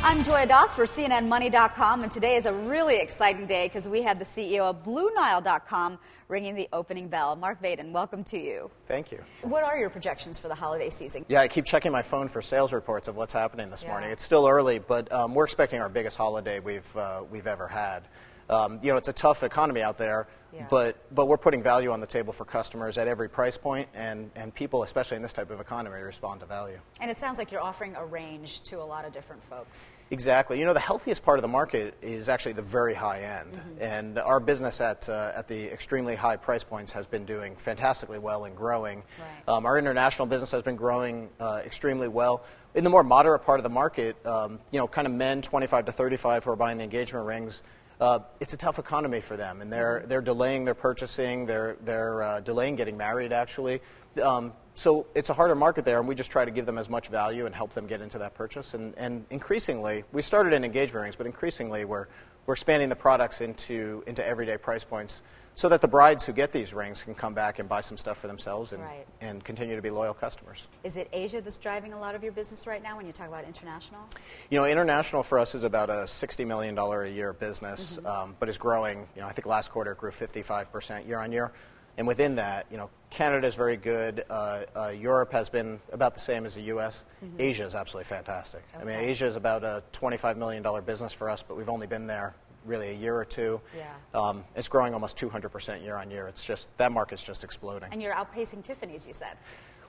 I'm Joya Doss for CNNMoney.com, and today is a really exciting day because we have the CEO of BlueNile.com ringing the opening bell. Mark Vadon, welcome to you. Thank you. What are your projections for the holiday season? Yeah, I keep checking my phone for sales reports of what's happening this morning. It's still early, but we're expecting our biggest holiday we've ever had. It's a tough economy out there, but we're putting value on the table for customers at every price point, and people, especially in this type of economy, respond to value. And it sounds like you're offering a range to a lot of different folks. Exactly. The healthiest part of the market is actually the very high end, and our business at the extremely high price points has been doing fantastically well and growing. Right. Our international business has been growing extremely well. In the more moderate part of the market, kind of men 25 to 35 who are buying the engagement rings, it's a tough economy for them, and they're delaying their purchasing, they're delaying getting married, actually. So it's a harder market there, and we just try to give them as much value and help them get into that purchase. And increasingly, we started in engagement rings, but increasingly we're expanding the products into everyday price points so that the brides who get these rings can come back and buy some stuff for themselves and continue to be loyal customers. Is it Asia that's driving a lot of your business right now when you talk about international? International for us is about a $60 million a year business, but is growing. I think last quarter it grew 55% year on year. And within that, Canada is very good. Europe has been about the same as the U.S. Asia is absolutely fantastic. Okay. I mean, Asia is about a $25 million business for us, but we've only been there really a year or two. Yeah. It's growing almost 200% year on year. It's just, that market's just exploding. And you're outpacing Tiffany's, you said.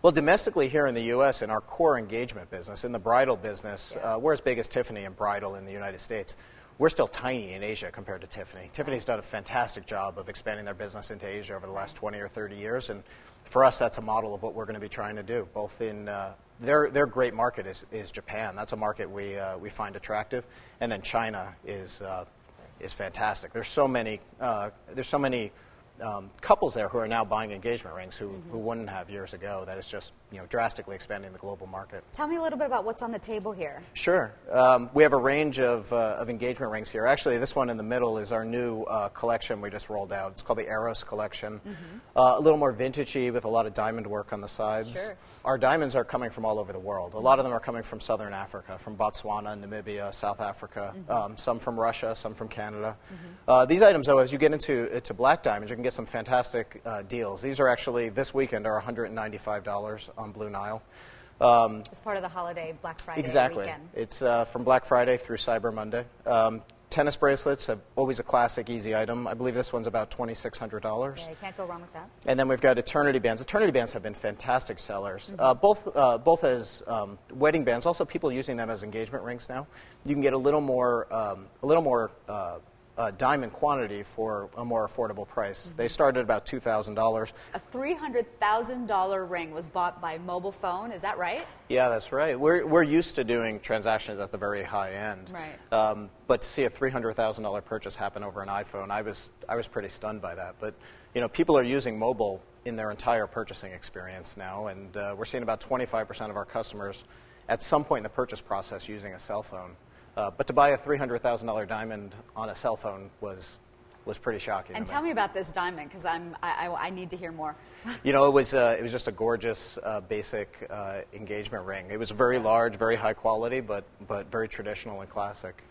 Well, domestically here in the U.S., in our core engagement business, in the bridal business, we're as big as Tiffany in bridal in the United States. We're still tiny in Asia compared to Tiffany. Tiffany's done a fantastic job of expanding their business into Asia over the last 20 or 30 years, and for us, that's a model of what we're going to be trying to do. Both in their great market is Japan. That's a market we find attractive, and then China is fantastic. There's so many couples there who are now buying engagement rings who wouldn't have years ago. That is just drastically expanding the global market. Tell me a little bit about what's on the table here. Sure. We have a range of engagement rings here. Actually, this one in the middle is our new collection we just rolled out. It's called the Eros collection. A little more vintagey with a lot of diamond work on the sides. Sure. Our diamonds are coming from all over the world. A lot of them are coming from Southern Africa, from Botswana, Namibia, South Africa, some from Russia, some from Canada. These items, though, as you get into black diamonds, you can get some fantastic deals. These are actually, this weekend, are $195 on Blue Nile. It's part of the holiday Black Friday exactly. weekend. It's from Black Friday through Cyber Monday. Tennis bracelets are always a classic, easy item. I believe this one's about $2,600. Yeah, you can't go wrong with that. And then we've got eternity bands. Eternity bands have been fantastic sellers, both as wedding bands, also people using them as engagement rings now. You can get a little more diamond quantity for a more affordable price. They start at about $2,000. A $300,000 ring was bought by mobile phone, is that right? Yeah, that's right. We're used to doing transactions at the very high end. Right. But to see a $300,000 purchase happen over an iPhone, I was pretty stunned by that. But people are using mobile in their entire purchasing experience now, and we're seeing about 25% of our customers at some point in the purchase process using a cell phone. But to buy a $300,000 diamond on a cell phone was pretty shocking. And tell me about this diamond, because I need to hear more. It was just a gorgeous, basic engagement ring. It was very large, very high quality, but very traditional and classic.